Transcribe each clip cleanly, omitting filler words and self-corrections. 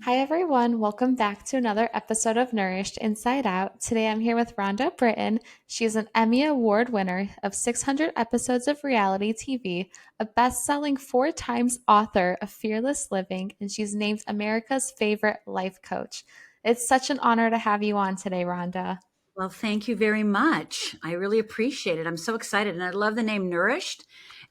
Hi, everyone. Welcome back to another episode of Nourished Inside Out. Today I'm here with Rhonda Britten. She's an Emmy Award winner of 600 episodes of reality TV, a best selling 4 times author of Fearless Living, and she's named America's favorite life coach. It's such an honor to have you on today, Rhonda. Well, thank you very much. I really appreciate it. I'm so excited. And I love the name Nourished.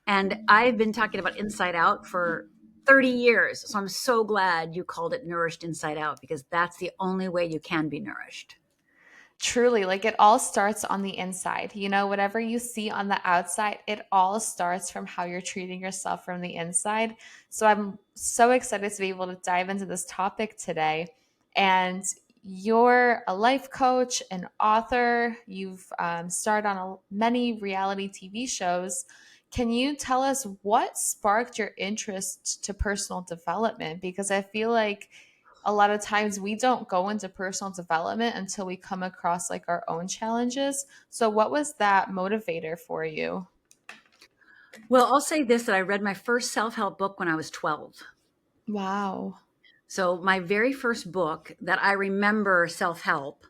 And I've been talking about Inside Out for 30 years. So I'm so glad you called it Nourished Inside Out because that's the only way you can be nourished. Truly, like it all starts on the inside. Whatever you see on the outside, it all starts from how you're treating yourself from the inside. So I'm so excited to be able to dive into this topic today. And you're a life coach, an author, you've starred on many reality TV shows. Can you tell us what sparked your interest to personal development? Because I feel like a lot of times we don't go into personal development until we come across like our own challenges. So what was that motivator for you? Well, I'll say this that I read my first self help book when I was 12. Wow. So my very first book that I remember self help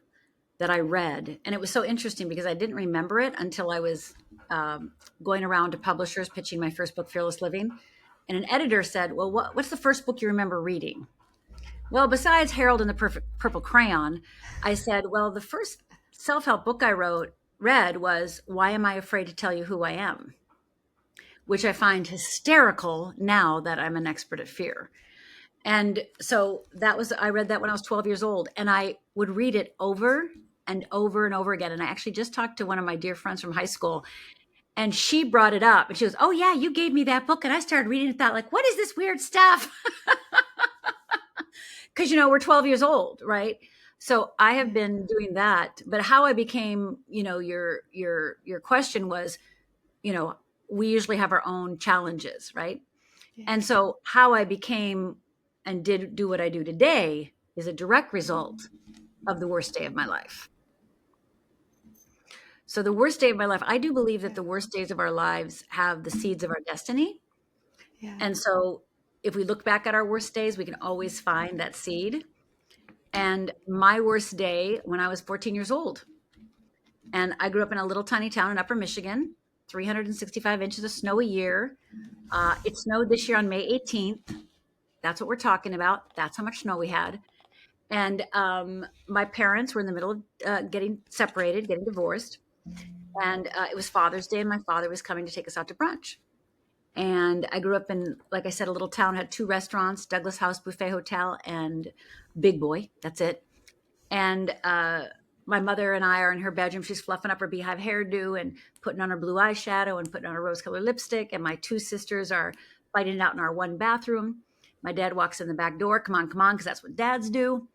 that I read, and it was so interesting because I didn't remember it until I was going around to publishers pitching my first book, Fearless Living. And an editor said, well, what's the first book you remember reading? Well, besides Harold and the Purple Crayon, I said, well, the first self-help book I read was Why Am I Afraid to Tell You Who I Am? Which I find hysterical now that I'm an expert at fear. And so I read that when I was 12 years old, and I would read it over and over and over again. And I actually just talked to one of my dear friends from high school, and she brought it up and she goes, oh yeah, you gave me that book. And I started reading it, thought like, what is this weird stuff? Because, we're 12 years old, right? So I have been doing that. But how I became, your question was, we usually have our own challenges, right? Yeah. And so how I became and did do what I do today is a direct result of the worst day of my life. So the worst day of my life, I do believe that the worst days of our lives have the seeds of our destiny. Yeah. And so if we look back at our worst days, we can always find that seed. And my worst day when I was 14 years old. And I grew up in a little tiny town in Upper Michigan, 365 inches of snow a year. It snowed this year on May 18th. That's what we're talking about. That's how much snow we had. And my parents were in the middle of getting separated, getting divorced. And it was Father's Day, and my father was coming to take us out to brunch. And I grew up in, like I said, a little town, had 2 restaurants, Douglas House Buffet Hotel and Big Boy. That's it. And my mother and I are in her bedroom. She's fluffing up her beehive hairdo and putting on her blue eyeshadow and putting on her rose-colored lipstick. And my 2 sisters are fighting it out in our one bathroom. My dad walks in the back door. Come on, because that's what dads do.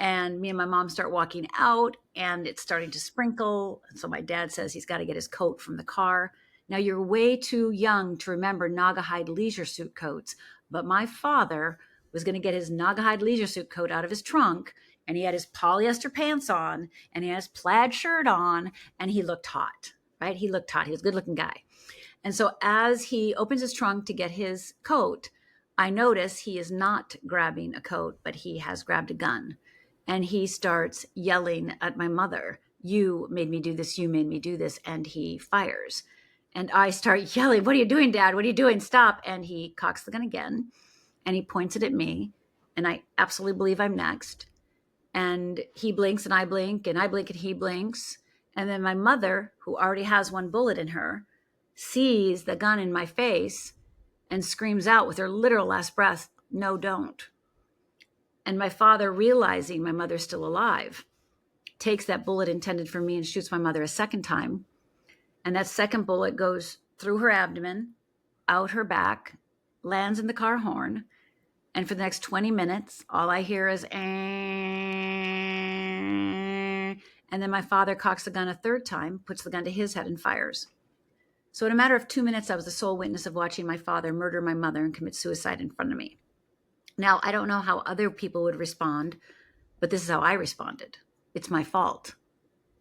And me and my mom start walking out, and it's starting to sprinkle. So my dad says he's got to get his coat from the car. Now, you're way too young to remember Naugahyde leisure suit coats, but my father was going to get his Naugahyde leisure suit coat out of his trunk, and he had his polyester pants on, and he had his plaid shirt on, and he looked hot, right? He looked hot. He was a good-looking guy. And so as he opens his trunk to get his coat, I notice he is not grabbing a coat, but he has grabbed a gun. And he starts yelling at my mother, you made me do this, you made me do this. And he fires. And I start yelling, what are you doing, Dad? What are you doing? Stop. And he cocks the gun again, and he points it at me. And I absolutely believe I'm next. And he blinks and I blink, and I blink and he blinks. And then my mother, who already has 1 bullet in her, sees the gun in my face and screams out with her literal last breath, no, don't. And my father, realizing my mother's still alive, takes that bullet intended for me and shoots my mother a second time. And that second bullet goes through her abdomen, out her back, lands in the car horn. And for the next 20 minutes, all I hear is, and then my father cocks the gun a third time, puts the gun to his head and fires. So in a matter of 2 minutes, I was the sole witness of watching my father murder my mother and commit suicide in front of me. Now, I don't know how other people would respond, but this is how I responded. It's my fault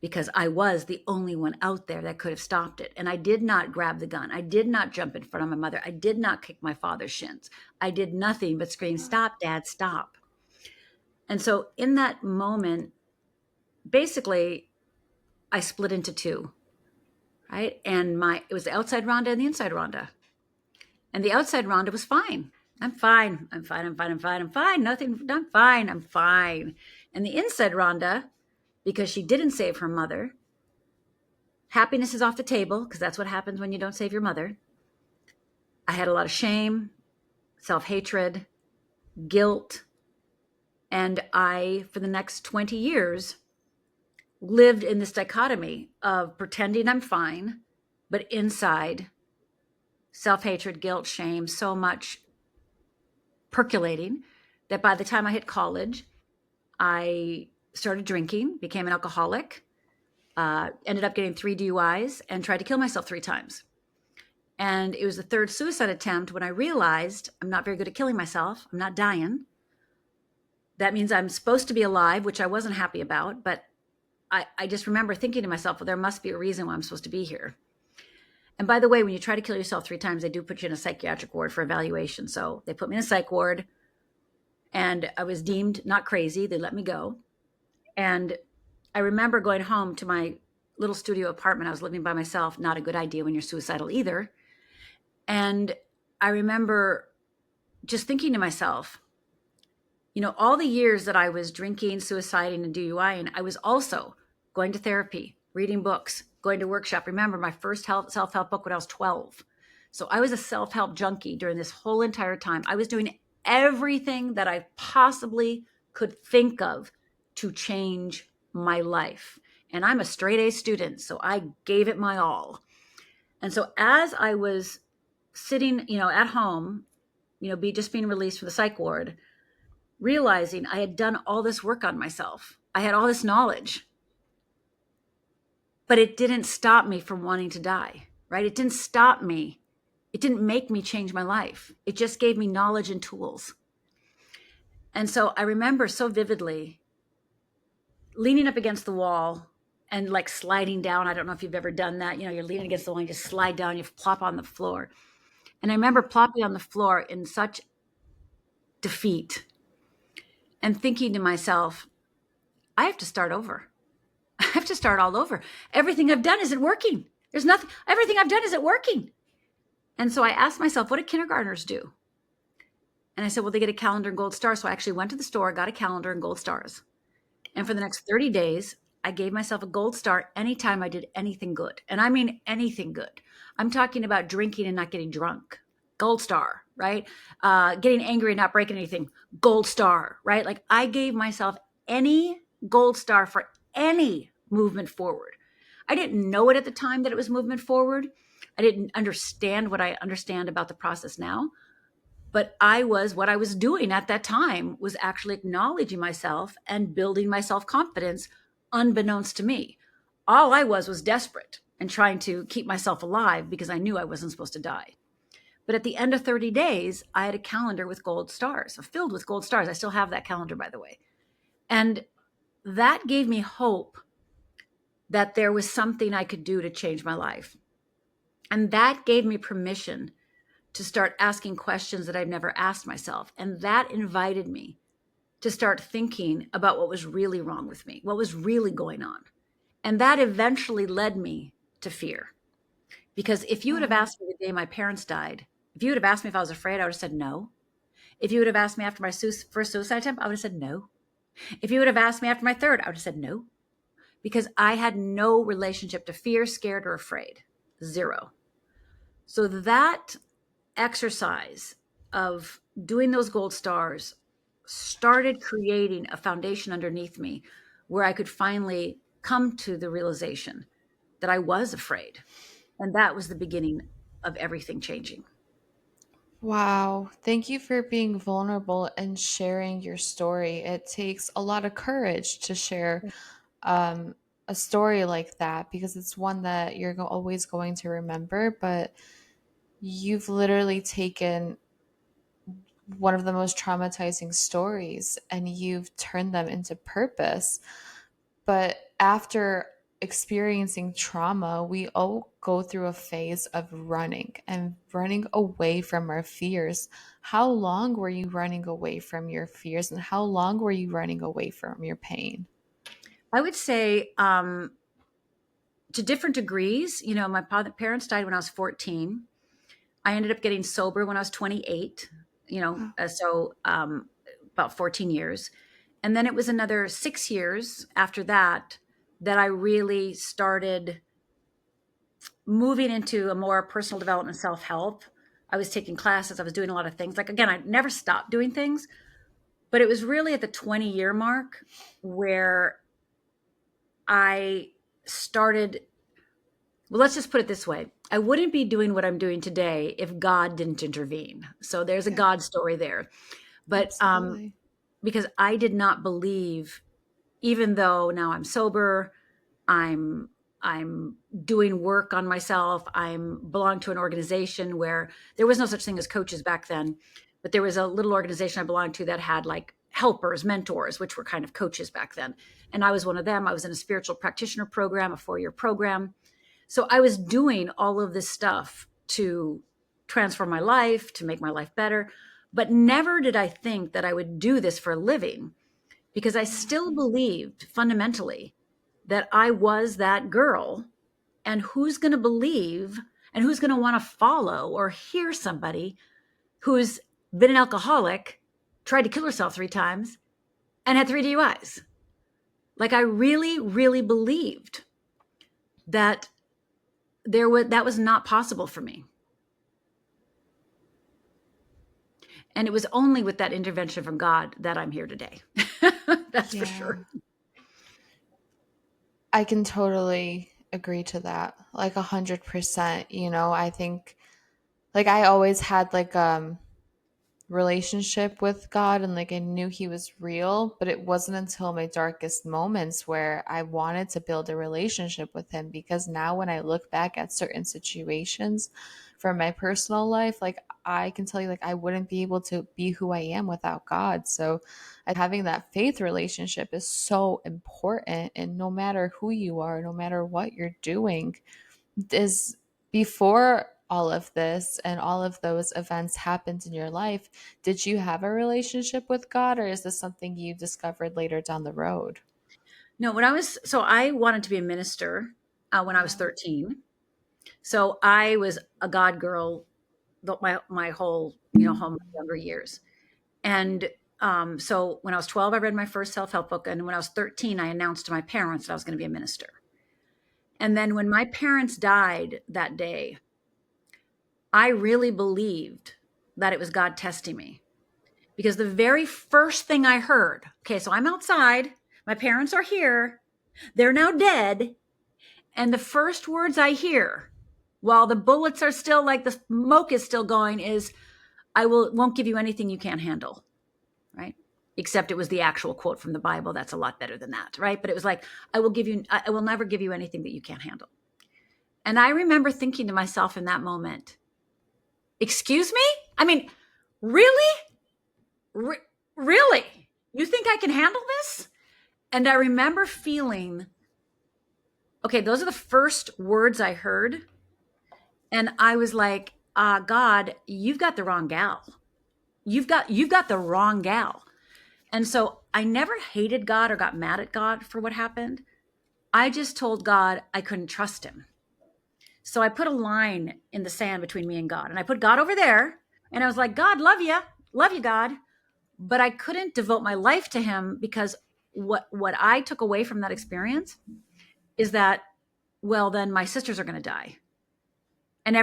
because I was the only one out there that could have stopped it. And I did not grab the gun. I did not jump in front of my mother. I did not kick my father's shins. I did nothing but scream, stop, Dad, stop. And so in that moment, basically, I split into two, right? And it was the outside Rhonda and the inside Rhonda. And the outside Rhonda was fine. I'm fine. I'm fine. I'm fine. I'm fine. I'm fine. Nothing. I'm fine. I'm fine. And the inside Rhonda, because she didn't save her mother, happiness is off the table because that's what happens when you don't save your mother. I had a lot of shame, self hatred, guilt. And I, for the next 20 years, lived in this dichotomy of pretending I'm fine, but inside self hatred, guilt, shame, so much percolating that by the time I hit college, I started drinking, became an alcoholic, ended up getting 3 DUIs, and tried to kill myself 3 times. And it was the third suicide attempt when I realized I'm not very good at killing myself. I'm not dying. That means I'm supposed to be alive, which I wasn't happy about. But I just remember thinking to myself, well, there must be a reason why I'm supposed to be here. And by the way, when you try to kill yourself 3 times, they do put you in a psychiatric ward for evaluation. So they put me in a psych ward, and I was deemed not crazy. They let me go. And I remember going home to my little studio apartment. I was living by myself. Not a good idea when you're suicidal either. And I remember just thinking to myself, all the years that I was drinking, suiciding, and DUIing, I was also going to therapy, reading books, going to workshop. Remember my first self-help book when I was 12. So I was a self-help junkie during this whole entire time. I was doing everything that I possibly could think of to change my life. And I'm a straight A student, so I gave it my all. And so as I was sitting, at home, just being released from the psych ward, realizing I had done all this work on myself. I had all this knowledge, but it didn't stop me from wanting to die, right? It didn't stop me. It didn't make me change my life. It just gave me knowledge and tools. And so I remember so vividly leaning up against the wall and like sliding down. I don't know if you've ever done that. You're leaning against the wall and you just slide down, you plop on the floor. And I remember plopping on the floor in such defeat and thinking to myself, I have to start over. I have to start all over. Everything I've done isn't working. There's nothing, everything I've done isn't working. And so I asked myself, what do kindergartners do? And I said, well, they get a calendar and gold stars. So I actually went to the store, got a calendar and gold stars. And for the next 30 days, I gave myself a gold star anytime I did anything good. And I mean anything good. I'm talking about drinking and not getting drunk. Gold star, right? Getting angry and not breaking anything. Gold star, right? Like I gave myself any gold star for any movement forward. I didn't know it at the time that it was movement forward. I didn't understand what I understand about the process now. But what I was doing at that time was actually acknowledging myself and building my self-confidence unbeknownst to me. All I was desperate and trying to keep myself alive because I knew I wasn't supposed to die. But at the end of 30 days, I had a calendar with gold stars, filled with gold stars. I still have that calendar, by the way. And that gave me hope that there was something I could do to change my life. And that gave me permission to start asking questions that I've never asked myself. And that invited me to start thinking about what was really wrong with me, what was really going on. And that eventually led me to fear. Because if you would have asked me the day my parents died, if you would have asked me if I was afraid, I would have said no. If you would have asked me after my first suicide attempt, I would have said no. If you would have asked me after my third, I would have said no. Because I had no relationship to fear, scared, or afraid. Zero. So that exercise of doing those gold stars started creating a foundation underneath me where I could finally come to the realization that I was afraid. And that was the beginning of everything changing. Wow. Thank you for being vulnerable and sharing your story. It takes a lot of courage to share um, a story like that because it's one that you're always going to remember. But you've literally taken one of the most traumatizing stories and you've turned them into purpose. But after experiencing trauma, we all go through a phase of running and running away from our fears. How long were you running away from your fears, and how long were you running away from your pain? I would say to different degrees. My parents died when I was 14. I ended up getting sober when I was 28, Oh, about 14 years. And then it was another 6 years after that that I really started moving into a more personal development, self-help. I was taking classes, I was doing a lot of things. Like, again, I never stopped doing things, but it was really at the 20-year mark where I started. Well, let's just put it this way. I wouldn't be doing what I'm doing today if God didn't intervene. So there's a yeah, God story there. But absolutely. because I did not believe, even though now I'm sober, I'm I'm doing work on myself. I'm belong to an organization where there was no such thing as coaches back then, but there was a little organization I belonged to that had like helpers, mentors, which were kind of coaches back then. And I was one of them. I was in a spiritual practitioner program, a 4-year program. So I was doing all of this stuff to transform my life, to make my life better. But never did I think that I would do this for a living, because I still believed fundamentally that I was that girl. And who's going to believe and who's going to want to follow or hear somebody who's been an alcoholic, tried to kill herself 3 times, and had 3 DUIs? Like, I really, really believed that that was not possible for me. And it was only with that intervention from God that I'm here today. That's for Yeah, sure. I can totally agree to that. Like 100%. I think like I always had like relationship with God, and like I knew he was real, but it wasn't until my darkest moments where I wanted to build a relationship with him, because now when I look back at certain situations from my personal life, like I can tell you like I wouldn't be able to be who I am without God. So I think having that faith relationship is so important, and no matter who you are, no matter what you're doing, is before all of this and all of those events happened in your life, did you have a relationship with God, or is this something you discovered later down the road? No, I wanted to be a minister when I was Wow. 13. So I was a God girl my whole, whole younger years. And so when I was 12, I read my first self-help book. And when I was 13, I announced to my parents that I was going to be a minister. And then when my parents died that day, I really believed that it was God testing me, because the very first thing I heard, okay, so I'm outside, my parents are here, they're now dead. And the first words I hear while the bullets are still, like, the smoke is still going, is, won't give you anything you can't handle. Right? Except it was the actual quote from the Bible. That's a lot better than that. Right? But it was like, I will never give you anything that you can't handle. And I remember thinking to myself in that moment, excuse me? I mean, really? Re- really? You think I can handle this? And I remember feeling, okay, those are the first words I heard. And I was like, God, you've got the wrong gal. You've got the wrong gal. And so I never hated God or got mad at God for what happened. I just told God I couldn't trust him. So I put a line in the sand between me and God. And I put God over there. And I was like, God, love you. Love you, God. But I couldn't devote my life to him, because what I took away from that experience is that, well, then my sisters are going to die. And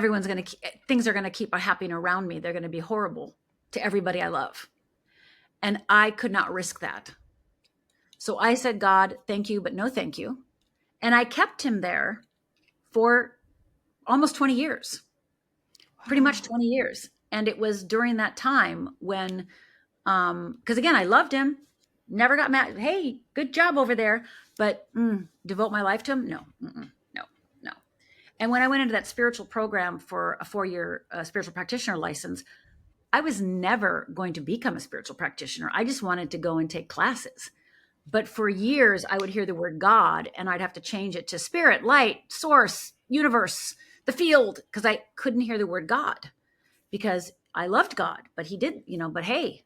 things are going to keep happening around me. They're going to be horrible to everybody I love. And I could not risk that. So I said, God, thank you, but no thank you. And I kept him there for almost 20 years, pretty much Wow. 20 years. And it was during that time when, because again, I loved him, never got mad. Hey, good job over there. But devote my life to him? No, no, no. And when I went into that spiritual program for a 4-year spiritual practitioner license, I was never going to become a spiritual practitioner. I just wanted to go and take classes. But for years, I would hear the word God and I'd have to change it to spirit, light, source, universe, the field, because I couldn't hear the word God because I loved God, but he did, but hey,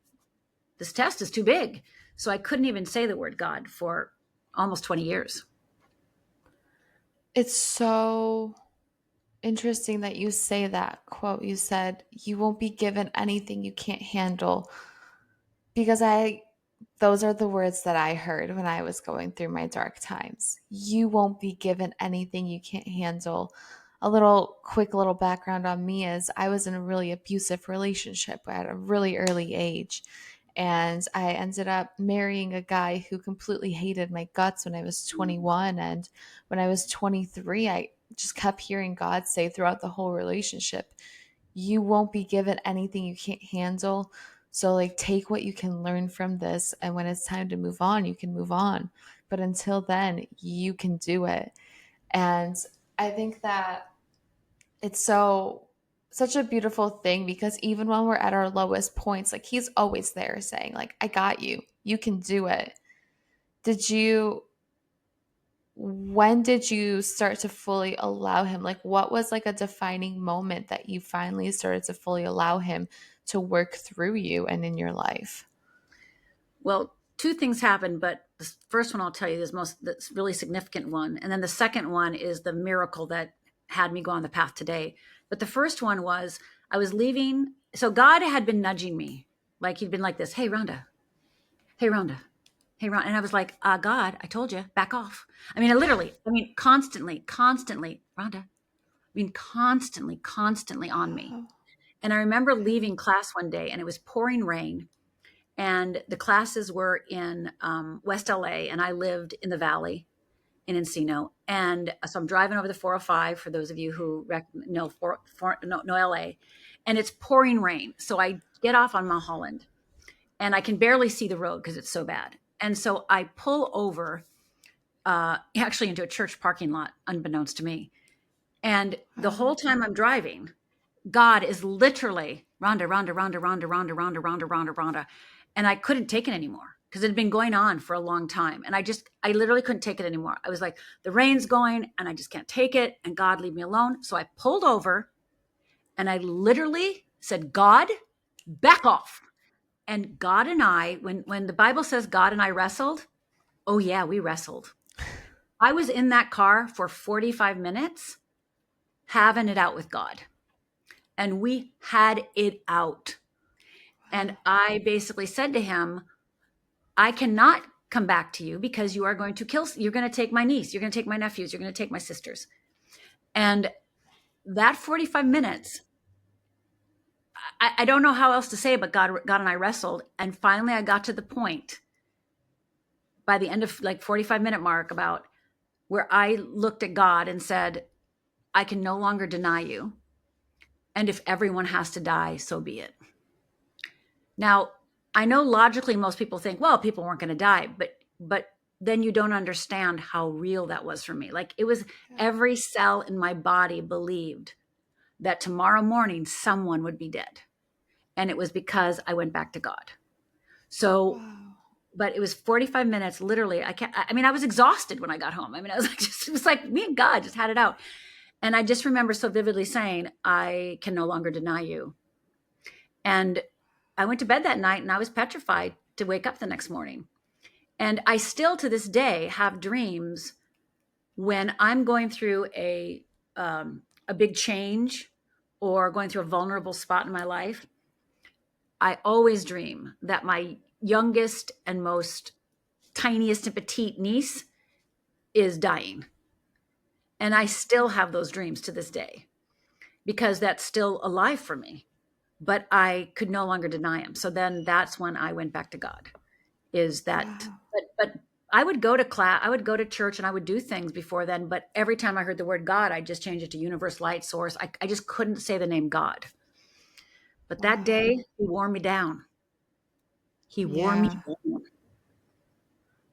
this test is too big. So I couldn't even say the word God for almost 20 years. It's so interesting that you say that quote. You said, "You won't be given anything you can't handle." Because those are the words that I heard when I was going through my dark times. You won't be given anything you can't handle. A quick little background on me is I was in a really abusive relationship at a really early age. And I ended up marrying a guy who completely hated my guts when I was 21. And when I was 23, I just kept hearing God say throughout the whole relationship, you won't be given anything you can't handle. So, like, take what you can learn from this. And when it's time to move on, you can move on. But until then, you can do it. And I think that it's such a beautiful thing because even when we're at our lowest points, like, he's always there saying, like, I got you. You can do it. Did you when did you start to fully allow him? Like, what was like a defining moment that you finally started to fully allow him to work through you and in your life? Well, two things happened, but the first one I'll tell you is that's really significant one. And then the second one is the miracle that had me go on the path today. But the first one was I was leaving. So God had been nudging me. Like he'd been like this, hey, Rhonda, hey, Rhonda, hey, Rhonda. And I was like, God, I told you, back off. Constantly, Rhonda. Constantly on me. Wow. And I remember leaving class one day and it was pouring rain and the classes were in West LA, and I lived in the Valley in Encino. And so I'm driving over the 405 for those of you who know know LA, and it's pouring rain. So I get off on Mulholland, and I can barely see the road because it's so bad. And so I pull over, actually into a church parking lot, unbeknownst to me. And the Wow. whole time I'm driving, God is literally Rhonda, Rhonda, Rhonda, Rhonda, Rhonda, Rhonda, Rhonda, Rhonda, Rhonda. And I couldn't take it anymore because it had been going on for a long time. And I literally couldn't take it anymore. I was like, the rain's going and I just can't take it. And God, leave me alone. So I pulled over and I literally said, God, back off. And God and I, when the Bible says God and I wrestled, oh yeah, we wrestled. I was in that car for 45 minutes having it out with God. And we had it out. And I basically said to him, I cannot come back to you because you are going to you're going to take my niece, you're going to take my nephews, you're going to take my sisters. And that 45 minutes, I don't know how else to say, but God and I wrestled. And finally, I got to the point by the end of like 45-minute mark about where I looked at God and said, I can no longer deny you. And if everyone has to die, so be it. Now, I know logically most people think, well, people weren't going to die, but then you don't understand how real that was for me. Like it was every cell in my body believed that tomorrow morning someone would be dead. And it was because I went back to God. So, Wow. but it was 45 minutes literally. I was exhausted when I got home. I was like, it was like me and God just had it out. And I just remember so vividly saying, I can no longer deny you. And I went to bed that night and I was petrified to wake up the next morning. And I still to this day have dreams when I'm going through a big change or going through a vulnerable spot in my life. I always dream that my youngest and most tiniest and petite niece is dying. And I still have those dreams to this day because that's still alive for me. But I could no longer deny him. So then that's when I went back to God. Is that Wow. but I would go to class, I would go to church and I would do things before then, but every time I heard the word God, I just changed it to universe, light, source. I just couldn't say the name God. But that Wow. day he wore me down. He wore me Yeah. down.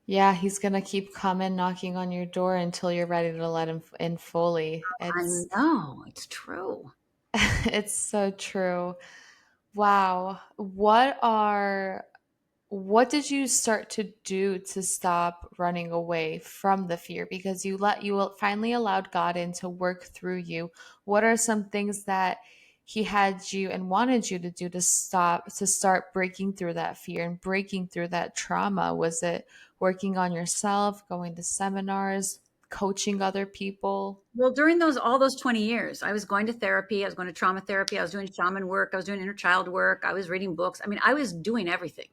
Yeah, he's gonna keep coming knocking on your door until you're ready to let him in fully. I know, it's true. It's so true. Wow. What are what did you start to do to stop running away from the fear? Because finally allowed God in to work through you. What are some things that he had you and wanted you to do to start breaking through that fear and breaking through that trauma? Was it working on yourself, going to seminars, coaching other people? Well, during all those 20 years, I was going to therapy, I was going to trauma therapy, I was doing shaman work, I was doing inner child work, I was reading books. I mean, I was doing everything.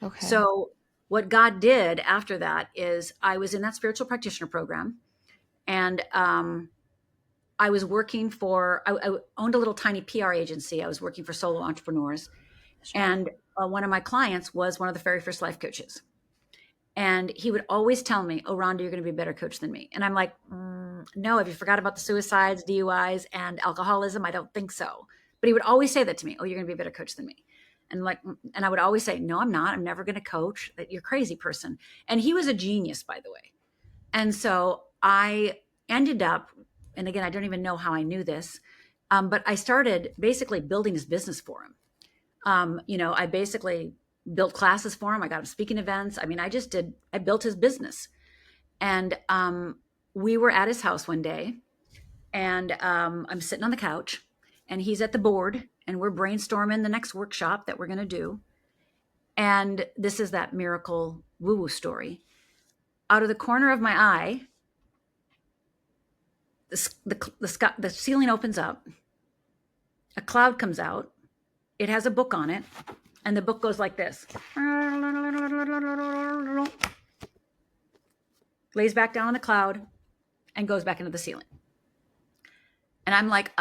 Okay. So what God did after that is I was in that spiritual practitioner program, and I was working I owned a little tiny PR agency. I was working for solo entrepreneurs. Sure. And one of my clients was one of the very first life coaches. And he would always tell me, "Oh, Rhonda, you're going to be a better coach than me." And I'm like, no, have you forgot about the suicides, DUIs, and alcoholism? I don't think so. But he would always say that to me. "Oh, you're going to be a better coach than me." And like, and I would always say, "No, I'm not. I'm never going to coach. That you're a crazy person." And he was a genius, by the way. And so I ended up, and again, I don't even know how I knew this, but I started basically building his business for him. I basically built classes for him. I got him speaking events. I mean, I built his business. And we were at his house one day, and I'm sitting on the couch, and he's at the board, and we're brainstorming the next workshop that we're going to do. And this is that miracle woo woo story. Out of the corner of my eye, the ceiling opens up, a cloud comes out, it has a book on it, and the book goes like this, lays back down on the cloud, and goes back into the ceiling. And I'm like,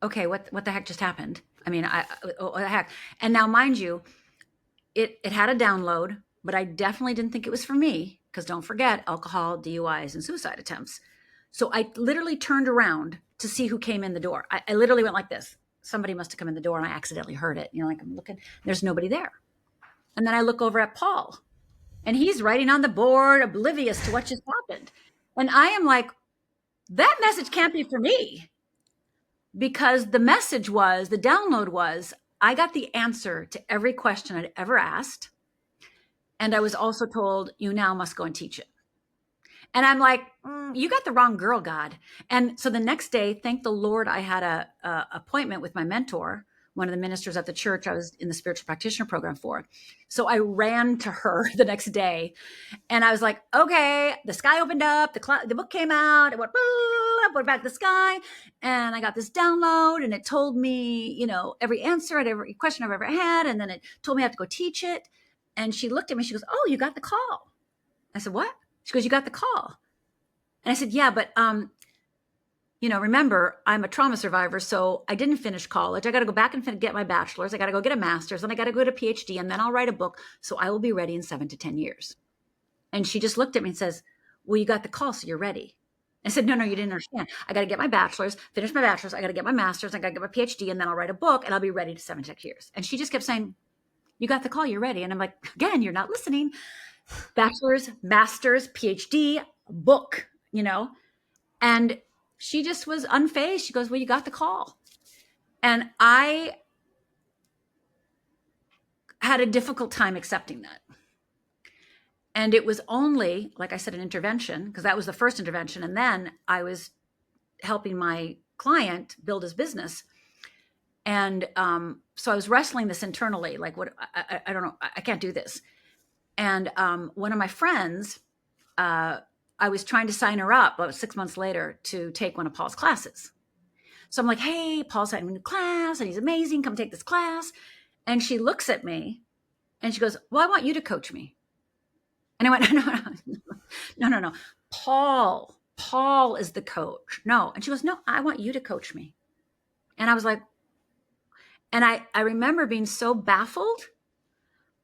okay, what the heck just happened? I mean, what the heck? And now, mind you, it had a download, but I definitely didn't think it was for me, because don't forget, alcohol, DUIs, and suicide attempts. So I literally turned around to see who came in the door. I literally went like this. Somebody must have come in the door, and I accidentally heard it. Like, I'm looking, there's nobody there. And then I look over at Paul, and he's writing on the board, oblivious to what just happened. And I am like, that message can't be for me, because the download was, I got the answer to every question I'd ever asked. And I was also told, you now must go and teach it. And I'm like, you got the wrong girl, God. And so the next day, thank the Lord, I had a appointment with my mentor, one of the ministers at the church I was in the spiritual practitioner program for. So I ran to her the next day, and I was like, okay, the sky opened up, the book came out, it went back to the sky, and I got this download, and it told me, every answer at every question I've ever had, and then it told me I have to go teach it. And she looked at me, she goes, "Oh, you got the call." I said, "What?" She goes, "You got the call." And I said, "Yeah, but remember, I'm a trauma survivor, so I didn't finish college. I got to go back and get my bachelor's. I got to go get a master's, and I got to go to a PhD, and then I'll write a book. So I will be ready in 7 to 10 years." And she just looked at me and says, "Well, you got the call, so you're ready." I said, "No, you didn't understand. I got to get my bachelor's, finish my bachelor's. I got to get my master's. I got to get my PhD, and then I'll write a book, and I'll be ready to 7 to 10 years." And she just kept saying, "You got the call, you're ready." And I'm like, again, you're not listening. Bachelor's, master's, PhD, book, And she just was unfazed. She goes, "Well, you got the call." And I had a difficult time accepting that. And it was only, like I said, an intervention, because that was the first intervention. And then I was helping my client build his business. And so I was wrestling this internally, like, what, I don't know, I can't do this. And one of my friends, I was trying to sign her up about 6 months later to take one of Paul's classes. So I'm like, "Hey, Paul's having a new class, and he's amazing. Come take this class." And she looks at me, and she goes, "Well, I want you to coach me." And I went, no. Paul is the coach. No. And she goes, "No, I want you to coach me." And I was like, and I remember being so baffled,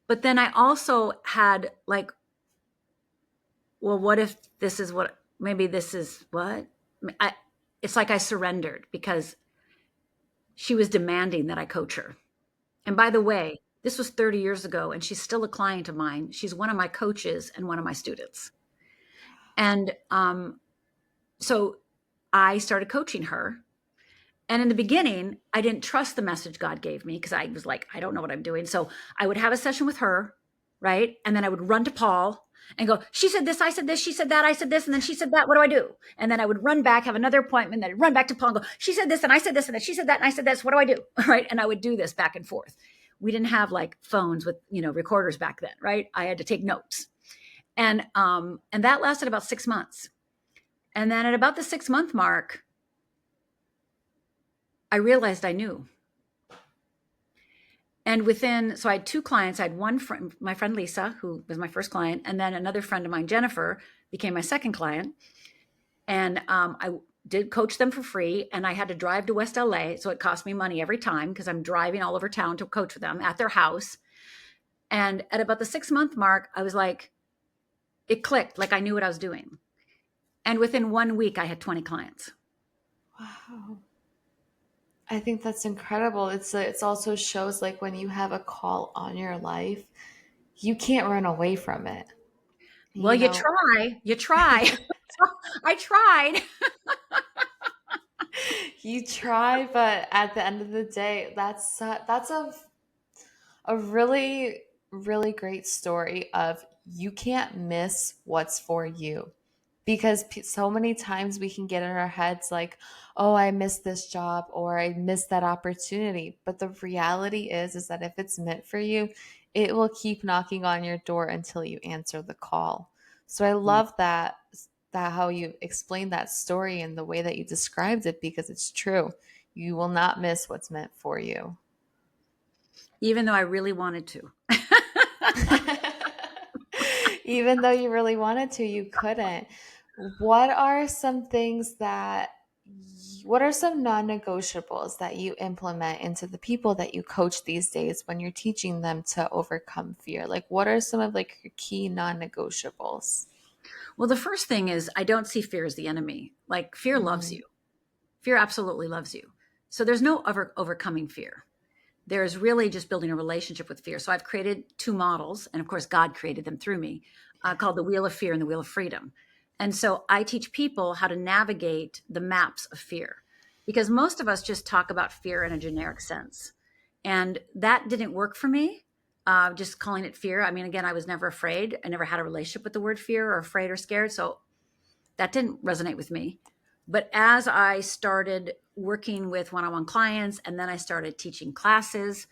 but then I also had like, well, what if this is what, maybe this is what, it's like I surrendered, because she was demanding that I coach her. And by the way, this was 30 years ago, and she's still a client of mine. She's one of my coaches and one of my students. And so I started coaching her. And in the beginning, I didn't trust the message God gave me, because I was like, I don't know what I'm doing. So I would have a session with her, right? And then I would run to Paul and go, she said this, I said this, she said that, I said this, and then she said that. What do I do? And then I would run back, have another appointment, then I'd run back to Paul and go, she said this, and I said this, and then she said that, and I said this. What do I do? Right? And I would do this back and forth. We didn't have like phones with, recorders back then, right? I had to take notes. And that lasted about 6 months. And then at about the 6-month mark, I realized I knew. And so I had 2 clients. I had one friend, my friend Lisa, who was my first client, and then another friend of mine, Jennifer, became my second client. And I did coach them for free, and I had to drive to West LA, so it cost me money every time because I'm driving all over town to coach with them at their house. And at about the 6-month mark, I was like, it clicked, like I knew what I was doing. And within 1 week, I had 20 clients. Wow. I think that's incredible. It's also shows like when you have a call on your life, you can't run away from it. Well, You know, you try. I tried. you try, but at the end of the day, that's a really really great story of you can't miss what's for you. Because so many times we can get in our heads like, oh, I missed this job or I missed that opportunity. But the reality is that if it's meant for you, it will keep knocking on your door until you answer the call. So I love that how you explained that story and the way that you described it, because it's true. You will not miss what's meant for you. Even though I really wanted to. Even though you really wanted to, you couldn't. What are some things that, what are some non negotiables that you implement into the people that you coach these days when you're teaching them to overcome fear? Like, what are some of like your key non negotiables? Well, the first thing is I don't see fear as the enemy. Like fear loves Mm, you. Fear absolutely loves you. So there's no overcoming fear. There's really just building a relationship with fear. So I've created 2 models, and of course, God created them through me, called the Wheel of Fear and the Wheel of Freedom. And so I teach people how to navigate the maps of fear, because most of us just talk about fear in a generic sense. And that didn't work for me, just calling it fear. I mean, again, I was never afraid. I never had a relationship with the word fear or afraid or scared. So that didn't resonate with me. But as I started working with one-on-one clients, and then I started teaching classes,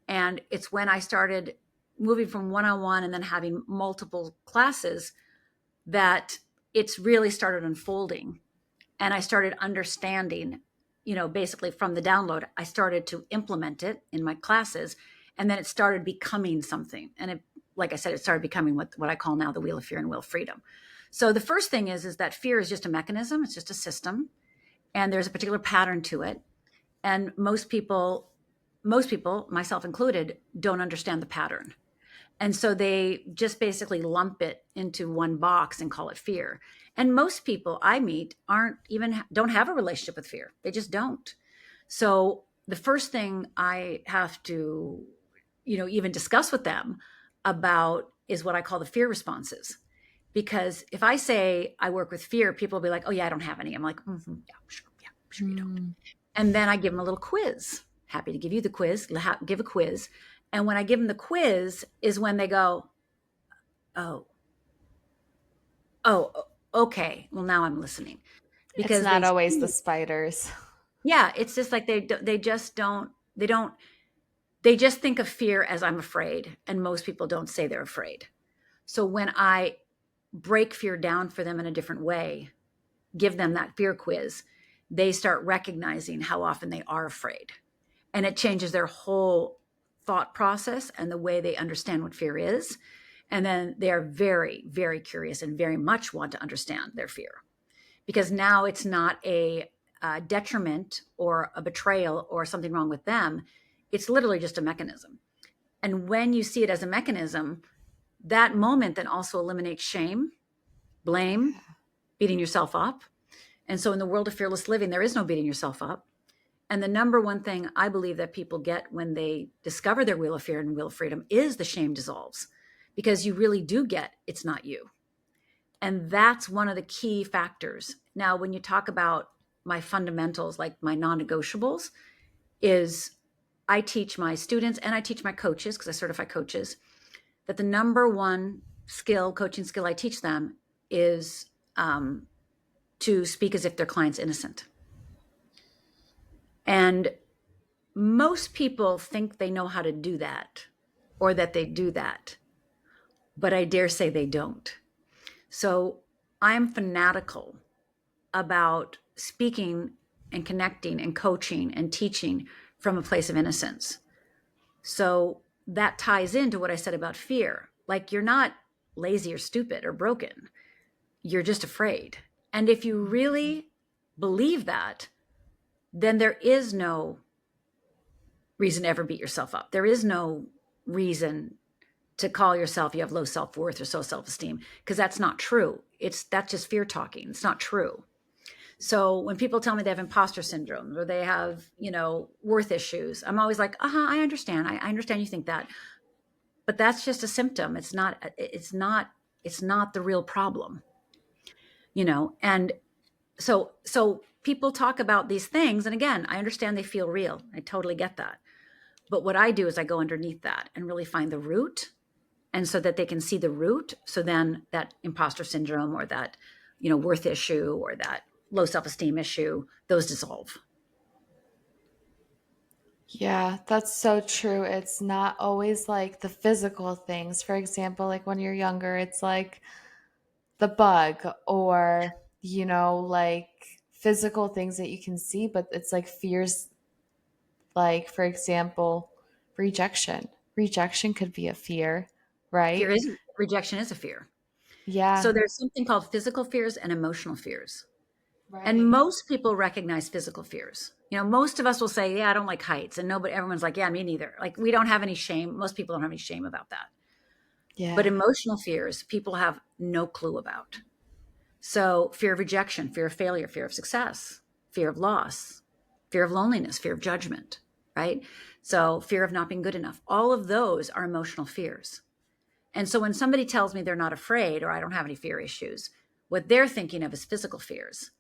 and it's when I started moving from one-on-one and then having multiple classes that it's really started unfolding. And I started understanding, basically from the download, I started to implement it in my classes, and then it started becoming something. And it, like I said, it started becoming what I call now the Wheel of Fear and Wheel of Freedom. So the first thing is that fear is just a mechanism. It's just a system, and there's a particular pattern to it. And most people, myself included, don't understand the pattern. And so they just basically lump it into one box and call it fear. And most people I meet don't have a relationship with fear. They just don't. So the first thing I have to, even discuss with them about is what I call the fear responses. Because if I say I work with fear, people will be like, oh yeah, I don't have any. I'm like, yeah, sure you don't. mm. And then I give them a little quiz. Happy to give you the quiz, give a quiz. And when I give them the quiz is when they go, oh, oh, okay. Well, now I'm listening, It's because not always the spiders. yeah, it's just like they just don't, they just think of fear as I'm afraid. And most people don't say they're afraid. So when I break fear down for them in a different way, give them that fear quiz, they start recognizing how often they are afraid. And it changes their whole thought process and the way they understand what fear is. And then they are very, very curious and very much want to understand their fear, because now it's not a detriment or a betrayal or something wrong with them. It's literally just a mechanism. And when you see it as a mechanism, that moment then also eliminates shame, blame, beating yourself up. And so in the world of fearless living, there is no beating yourself up. And the number one thing I believe that people get when they discover their Wheel of Fear and Wheel of Freedom is the shame dissolves, because you really do get it's not you. And that's one of the key factors. Now, when you talk about my fundamentals, like my non-negotiables, is I teach my students and I teach my coaches, because I certify coaches, that the number one coaching skill I teach them is to speak as if their client's innocent. And most people think they know how to do that, or that they do that, but I dare say they don't. So I'm fanatical about speaking and connecting and coaching and teaching from a place of innocence. So that ties into what I said about fear. Like, you're not lazy or stupid or broken. You're just afraid. And if you really believe that, then there is no reason to ever beat yourself up. There is no reason to call yourself, you have low self-worth or low self-esteem, because that's not true. That's just fear talking. It's not true. So when people tell me they have imposter syndrome or they have, worth issues, I'm always like, I understand. I understand you think that, but that's just a symptom. It's not the real problem, And so people talk about these things. And again, I understand they feel real. I totally get that. But what I do is I go underneath that and really find the root. And so that they can see the root. So then that imposter syndrome or that, worth issue or that low self-esteem issue, those dissolve. Yeah, that's so true. It's not always like the physical things. For example, like when you're younger, it's like the bug or, like physical things that you can see, but it's like fears, like, for example, rejection. Rejection could be a fear, right? Rejection is a fear. Yeah, So there's something called physical fears and emotional fears. And right. most people recognize physical fears. Most of us will say, yeah, I don't like heights. And everyone's like, yeah, me neither. Like, we don't have any shame. Most people don't have any shame about that. But Yeah. emotional fears, people have no clue about. So fear of rejection, fear of failure, fear of success, fear of loss, fear of loneliness, fear of judgment, right? So fear of not being good enough. All of those are emotional fears. And so when somebody tells me they're not afraid or I don't have any fear issues, what they're thinking of is physical fears.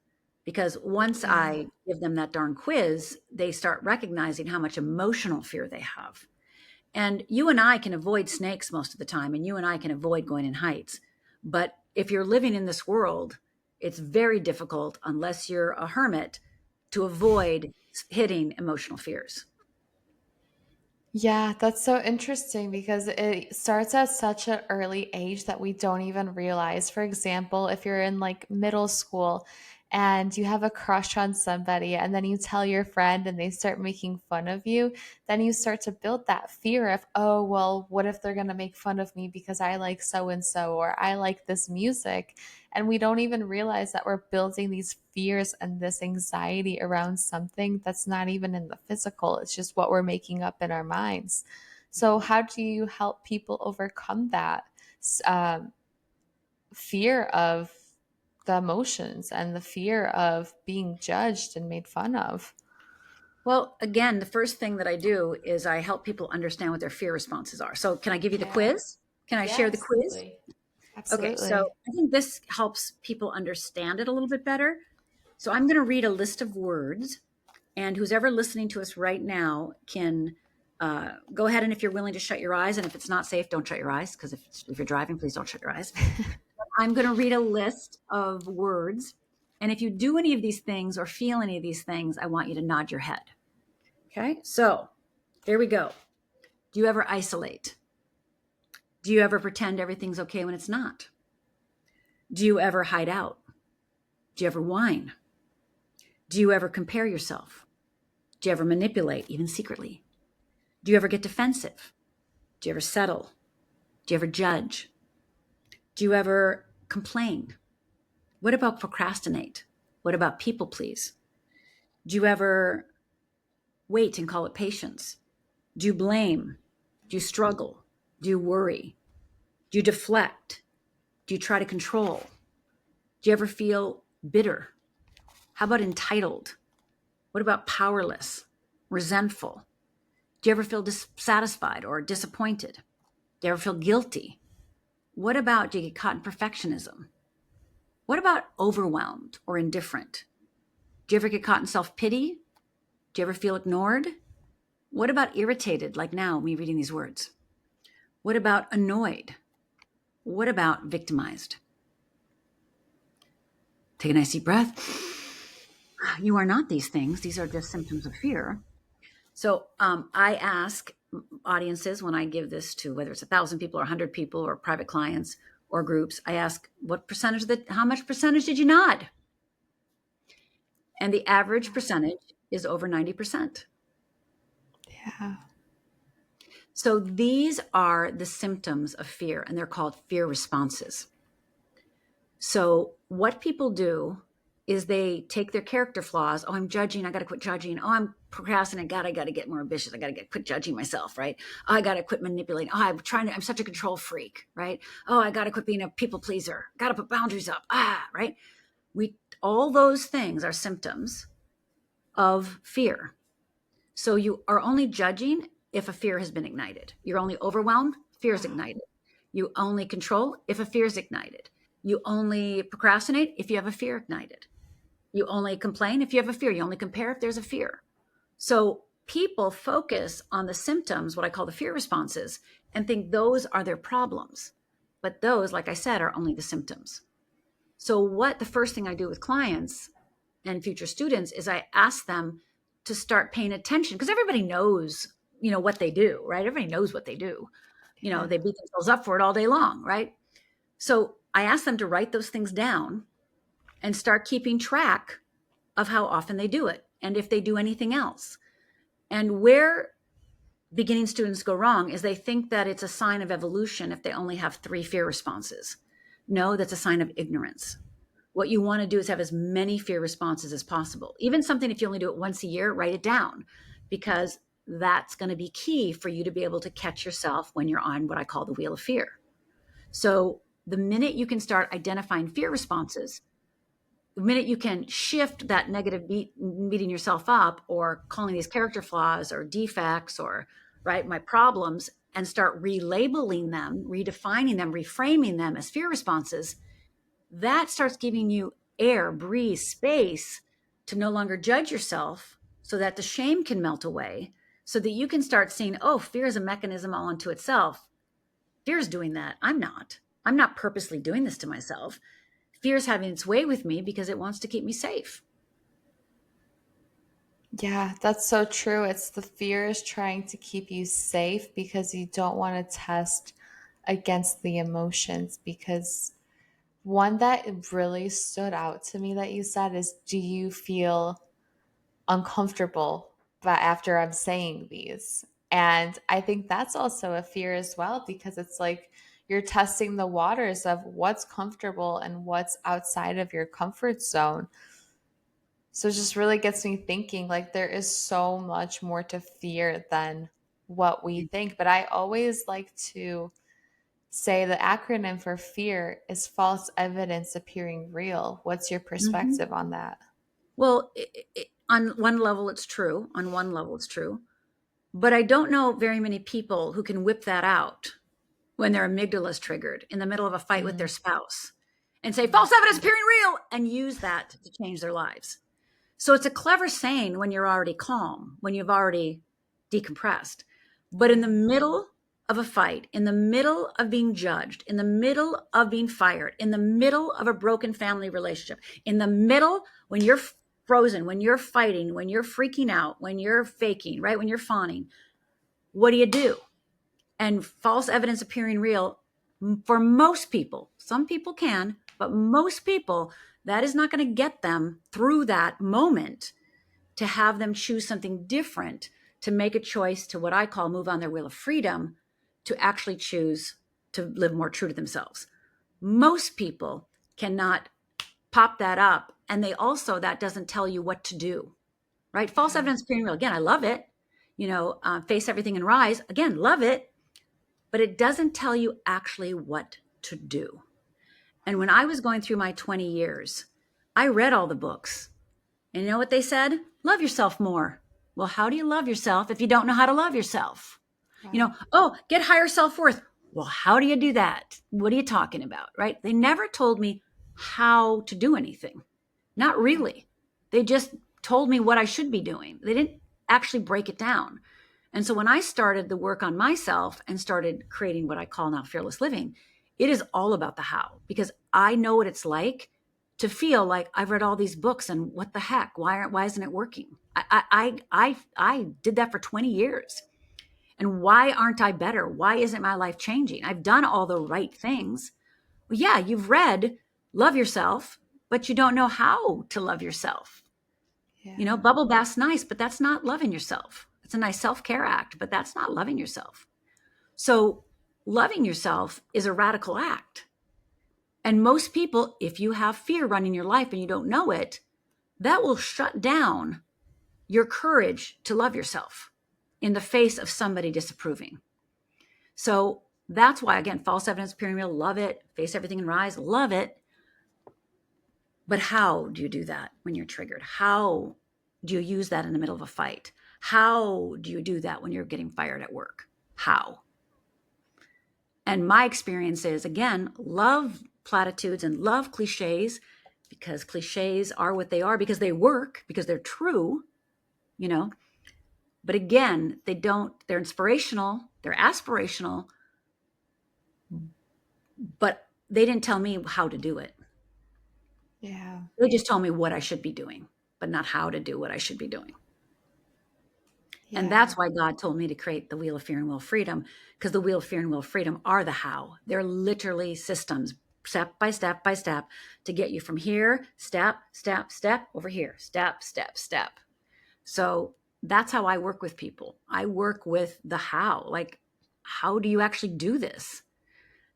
Because once Yeah. I give them that darn quiz, they start recognizing how much emotional fear they have. And you and I can avoid snakes most of the time, and you and I can avoid going in heights. But if you're living in this world, it's very difficult, unless you're a hermit, to avoid hitting emotional fears. Yeah, that's so interesting because it starts at such an early age that we don't even realize. For example, if you're in like middle school and you have a crush on somebody and then you tell your friend and they start making fun of you, then you start to build that fear of, oh, well, what if they're going to make fun of me because I like so and so or I like this music? And we don't even realize that we're building these fears and this anxiety around something that's not even in the physical. It's just what we're making up in our minds. So, how do you help people overcome that um, fear of the emotions and the fear of being judged and made fun of? Well, again, the first thing that I do is I help people understand what their fear responses are. So, can I give you the Yeah. quiz? Can I Yeah, share the quiz? absolutely. Okay, so Absolutely. I think this helps people understand it a little bit better. So, I'm going to read a list of words, and who's ever listening to us right now can go ahead, and if you're willing to shut your eyes, and if it's not safe, don't shut your eyes, because if you're driving, please don't shut your eyes. I'm going to read a list of words, and if you do any of these things or feel any of these things, I want you to nod your head. Okay, so here we go. Do you ever isolate? Do you ever pretend everything's okay when it's not? Do you ever hide out? Do you ever whine? Do you ever compare yourself? Do you ever manipulate, even secretly? Do you ever get defensive? Do you ever settle? Do you ever judge? Do you ever complain? What about procrastinate? What about people please? Do you ever wait and call it patience? Do you blame? Do you struggle? Do you worry? Do you deflect? Do you try to control? Do you ever feel bitter? How about entitled? What about powerless, resentful? Do you ever feel dissatisfied or disappointed? Do you ever feel guilty? What about, do you get caught in perfectionism? What about overwhelmed or indifferent? Do you ever get caught in self-pity? Do you ever feel ignored? What about irritated, like now, me reading these words? What about annoyed? What about victimized? Take a nice deep breath. You are not these things. These are just symptoms of fear. So I ask audiences when I give this to whether it's 1,000 people or 100 people or private clients or groups, I ask how much percentage did you nod? And the average percentage is over 90%. Yeah. So these are the symptoms of fear, and they're called fear responses. So what people do is they take their character flaws. Oh, I'm judging. I got to quit judging. Oh, I'm procrastinating. God, I got to get more ambitious. I got to quit judging myself, right? Oh, I got to quit manipulating. Oh, I'm such a control freak, right? Oh, I got to quit being a people pleaser. Got to put boundaries up. Right? All those things are symptoms of fear. So you are only judging if a fear has been ignited. You're only overwhelmed, fear is ignited. You only control if a fear is ignited. You only procrastinate if you have a fear ignited. You only complain if you have a fear. You only compare if there's a fear. So people focus on the symptoms, what I call the fear responses, and think those are their problems. But those, like I said, are only the symptoms. So the first thing I do with clients and future students is I ask them to start paying attention, because everybody knows, what they do, right? Everybody knows what they do. Yeah. They beat themselves up for it all day long, right? So I ask them to write those things down and start keeping track of how often they do it and if they do anything else. And where beginning students go wrong is they think that it's a sign of evolution if they only have 3 fear responses. No, that's a sign of ignorance. What you want to do is have as many fear responses as possible. Even something, if you only do it once a year, write it down, because that's going to be key for you to be able to catch yourself when you're on what I call the wheel of fear. So the minute you can start identifying fear responses, the minute you can shift that negative beating yourself up or calling these character flaws or defects or my problems, and start relabeling them, redefining them, reframing them as fear responses, that starts giving you air, breeze, space to no longer judge yourself, so that the shame can melt away, so that you can start seeing, oh, fear is a mechanism all unto itself. Fear is doing that. I'm not purposely doing this to myself. Fear is having its way with me because it wants to keep me safe. Yeah, that's so true. It's the fear is trying to keep you safe because you don't want to test against the emotions. Because one that really stood out to me that you said is, do you feel uncomfortable but after I'm saying these? And I think that's also a fear as well, because it's like you're testing the waters of what's comfortable and what's outside of your comfort zone. So it just really gets me thinking, like, there is so much more to fear than what we think. But I always like to say the acronym for fear is false evidence appearing real. What's your Mm-hmm. perspective on that? Well, on one level, it's true. On one level, it's true. But I don't know very many people who can whip that out when their amygdala is triggered in the middle of a fight with their Mm, spouse and say, false evidence appearing real, and use that to change their lives. So it's a clever saying when you're already calm, when you've already decompressed. But in the yeah. middle of a fight, in the middle of being judged, in the middle of being fired, in the middle of a broken family relationship, in the middle when you're frozen, when you're fighting, when you're freaking out, when you're faking, right? When you're fawning, what do you do? And false evidence appearing real, for most people, some people can, but most people, that is not going to get them through that moment to have them choose something different, to make a choice to what I call move on their wheel of freedom, to actually choose to live more true to themselves. Most people cannot pop that up. And that doesn't tell you what to do, right? False Yeah. evidence appearing real. Again, I love it. Face everything and rise. Again, love it. But it doesn't tell you actually what to do. And when I was going through my 20 years, I read all the books. And you know what they said? Love yourself more. Well, how do you love yourself if you don't know how to love yourself? Right. Oh, get higher self-worth. Well, how do you do that? What are you talking about? Right? They never told me how to do anything. Not really. They just told me what I should be doing. They didn't actually break it down. And so when I started the work on myself and started creating what I call now fearless living, it is all about the how, because I know what it's like to feel like I've read all these books and what the heck, why isn't it working? I did that for 20 years. And why aren't I better? Why isn't my life changing? I've done all the right things. Well, yeah, you've read Love Yourself, but you don't know how to love yourself. You know, Yeah. bubble bath's nice, but that's not loving yourself. It's a nice self-care act, but that's not loving yourself. So loving yourself is a radical act. And most people, if you have fear running your life and you don't know it, that will shut down your courage to love yourself in the face of somebody disapproving. So that's why, again, false evidence appearing real, love it. Face everything and rise, love it. But how do you do that when you're triggered? How do you use that in the middle of a fight? How do you do that when you're getting fired at work? How? And my experience is, again, love platitudes and love cliches, because cliches are what they are, because they work, because they're true, you know. But again, they're inspirational, they're aspirational, but they didn't tell me how to do it. Yeah. They just told me what I should be doing, but not how to do what I should be doing. And Yeah. that's why God told me to create the Wheel of Fear and Wheel of Freedom, because the Wheel of Fear and Wheel of Freedom are the how. They're literally systems, step by step by step, to get you from here, step, step, step, over here, step, step, step. So that's how I work with people. I work with the how. Like, how do you actually do this?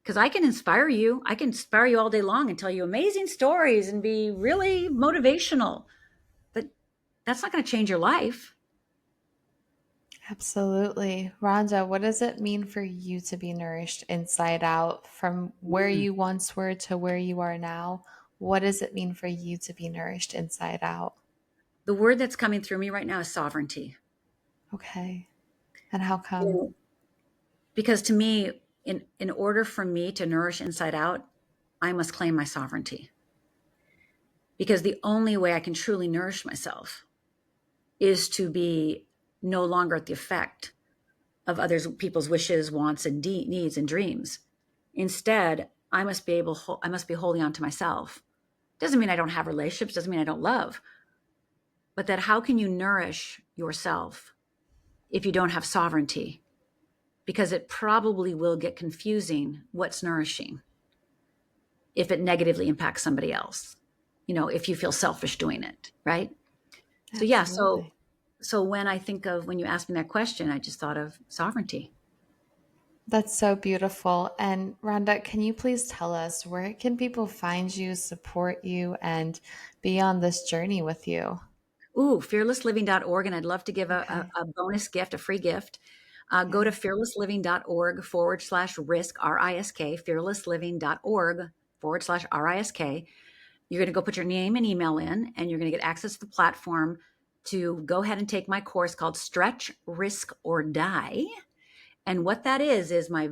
Because I can inspire you. I can inspire you all day long and tell you amazing stories and be really motivational. But that's not going to change your life. Absolutely. Rhonda, what does it mean for you to be nourished inside out from where Mm. you once were to where you are now? What does it mean for you to be nourished inside out? The word that's coming through me right now is sovereignty. Okay. And how come? Yeah. Because to me, in order for me to nourish inside out, I must claim my sovereignty. Because the only way I can truly nourish myself is to be no longer at the effect of others people's wishes, wants, and needs and dreams. Instead, I must be holding on to myself. Doesn't mean I don't have relationships, doesn't mean I don't love, but that how can you nourish yourself if you don't have sovereignty? Because it probably will get confusing what's nourishing if it negatively impacts somebody else. You know, if you feel selfish doing it, right? So yeah, Absolutely. so when you asked me that question, I just thought of sovereignty. That's so beautiful. And Rhonda, can you please tell us where can people find you, support you, and be on this journey with you? Ooh, fearlessliving.org. And I'd love to give Okay. a bonus gift, a free gift. Go to Yeah. fearlessliving.org/risk, RISK, fearlessliving.org/RISK. You're going to go put your name and email in, and you're going to get access to the platform to go ahead and take my course called Stretch, Risk, or Die. And what that is my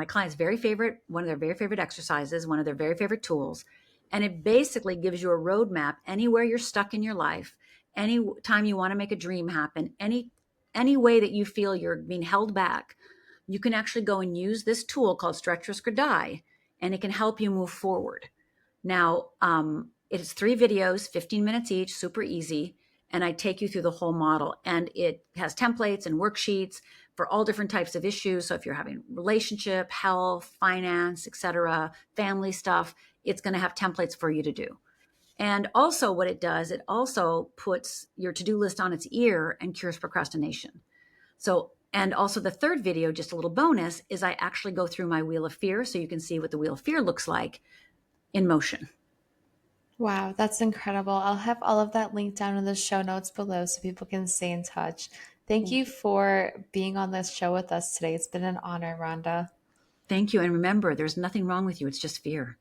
client's very favorite, one of their very favorite exercises, one of their very favorite tools. And it basically gives you a roadmap anywhere you're stuck in your life, any time you want to make a dream happen, any way that you feel you're being held back, you can actually go and use this tool called Stretch, Risk, or Die, and it can help you move forward. Now, it's 3 videos, 15 minutes each, super easy. And I take you through the whole model. And it has templates and worksheets for all different types of issues. So if you're having relationship, health, finance, etc., family stuff, it's going to have templates for you to do. And also what it does, it also puts your to-do list on its ear and cures procrastination. So, and also the third video, just a little bonus, is I actually go through my wheel of fear so you can see what the wheel of fear looks like in motion. Wow, that's incredible. I'll have all of that linked down in the show notes below so people can stay in touch. Thank you for being on this show with us today. It's been an honor, Rhonda. Thank you. And remember, there's nothing wrong with you. It's just fear.